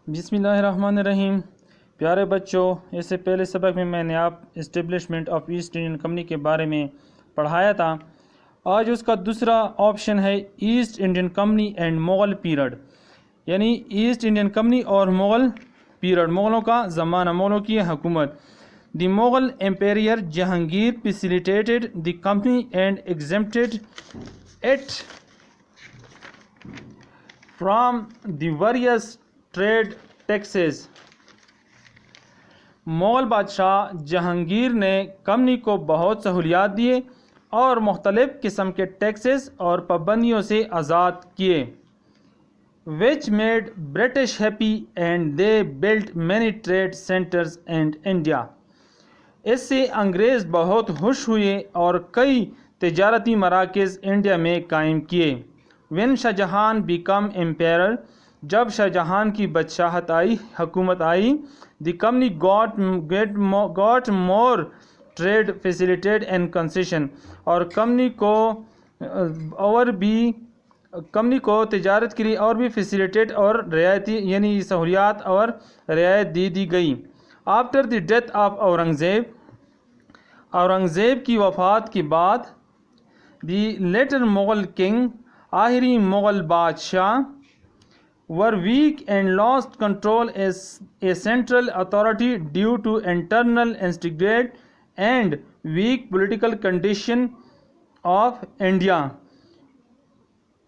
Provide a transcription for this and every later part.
بسم اللہ الرحمن الرحیم۔ پیارے بچوں، اس سے پہلے سبق میں نے آپ establishment of East Indian company کے بارے میں پڑھایا تھا۔ آج اس کا دوسرا آپشن ہے East Indian company and Mughal period, یعنی ایسٹ انڈین کمپنی اور مغل پیریڈ، مغلوں کا زمانہ، مغلوں کی حکومت۔ The Mughal emperor Jahangir facilitated the company and exempted it from the various trade taxes. Mughal بادشاہ جہانگیر نے کمپنی کو بہت سہولیات دیے اور مختلف قسم کے ٹیکسز اور پابندیوں سے آزاد کیے، which made British happy and they built many trade centers in India۔ اس سے انگریز بہت خوش ہوئے اور کئی تجارتی مراکز انڈیا میں قائم کیے۔ when Shah Jahan became emperor، جب شاہ جہان کی بادشاہت آئی، حکومت آئی، the company got more trade facilities and concession، اور کمپنی کو تجارت کے لیے اور بھی فیسیلیٹیٹ اور رعایتی یعنی سہولیات اور رعایت دی گئی۔ After the death of Aurangzeb کی وفات کے بعد دی لیٹر مغل کنگ، آخری مغل بادشاہ were weak and lost control as a central authority due to internal instability and weak political condition of India۔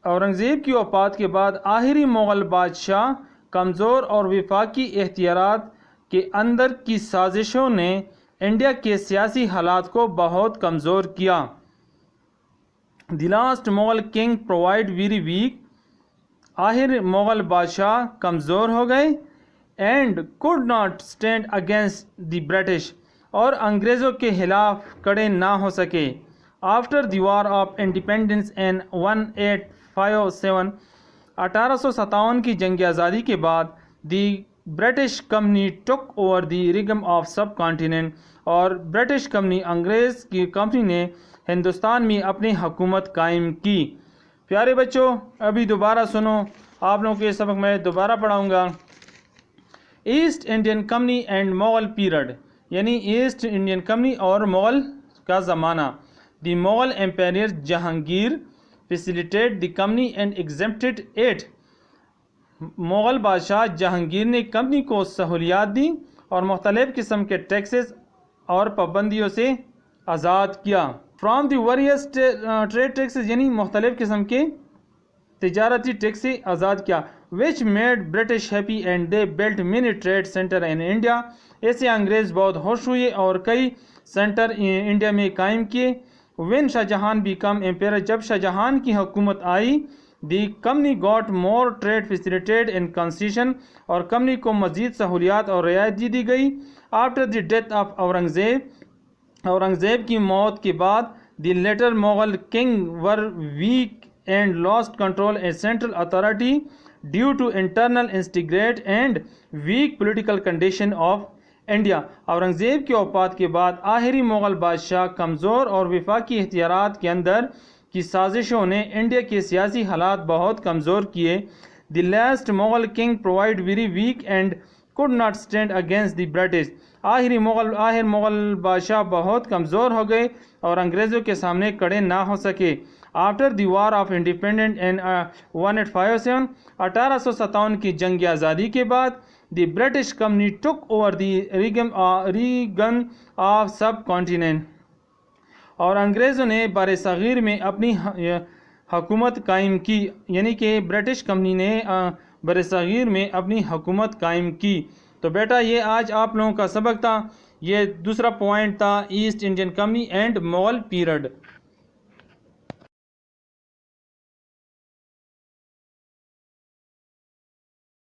Aurangzeb کی وفات کے بعد آخری مغل بادشاہ کمزور اور وفاقی اختیارات کے اندر کی سازشوں نے انڈیا کے سیاسی حالات کو بہت کمزور کیا۔ The last Mughal king provide very weak, آخر مغل بادشاہ کمزور ہو گئے، and could not stand against the British, اور انگریزوں کے خلاف کھڑے نہ ہو سکے۔ After the war of independence in 1857، 1857 کی جنگ آزادی کے بعد the British company took over the regime of sub continent, اور برٹش کمپنی انگریز کی کمپنی نے ہندوستان میں اپنی حکومت قائم کی۔ پیارے بچوں، ابھی دوبارہ سنو، آپ لوگوں کے سبق میں دوبارہ پڑھاؤں گا۔ East Indian company and Mughal period, یعنی ایسٹ انڈین کمپنی اور مغل کا زمانہ۔ The Mughal emperor Jahangir facilitate the company and exempted it, Mughal بادشاہ جہانگیر نے کمپنی کو سہولیات دی اور مختلف قسم کے ٹیکسز اور پابندیوں سے آزاد کیا۔ From the various trade taxes, یعنی مختلف قسم کے تجارتی ٹیکس سے آزاد کیا، which made British happy and they built many trade center in India۔ ایسے انگریز بہت خوش ہوئے اور کئی سینٹر انڈیا میں قائم کیے۔ when Shah Jahan became emperor، جب شاہ جہان کی حکومت آئی، the company got more trade facilities and concession، اور کمپنی کو مزید سہولیات اور رعایت دی گئی۔ after the death of Aurangzeb کی موت کے بعد the later Mughal king were weak and lost control a central authority due to internal instigate and weak political condition of India. Aurangzeb کی وفات کے بعد آخری مغل بادشاہ کمزور اور وفاقی اختیارات کے اندر کی سازشوں نے انڈیا کے سیاسی حالات بہت کمزور کیے۔ دی last Mughal king provide very week and could not stand against the British، آخر مغل بادشاہ بہت کمزور ہو گئے اور انگریزوں کے سامنے کھڑے نہ ہو سکے۔ After the war of independence in 1857، 1857 کی جنگ آزادی کے بعد the British company took over the reign of sub continent, اور انگریزوں نے بر صغیر میں اپنی حکومت قائم کی، یعنی کہ برٹش کمپنی نے بر صغیر میں اپنی حکومت قائم کی۔ تو بیٹا یہ آج آپ لوگوں کا سبق تھا، یہ دوسرا پوائنٹ تھا East Indian company and Mughal period.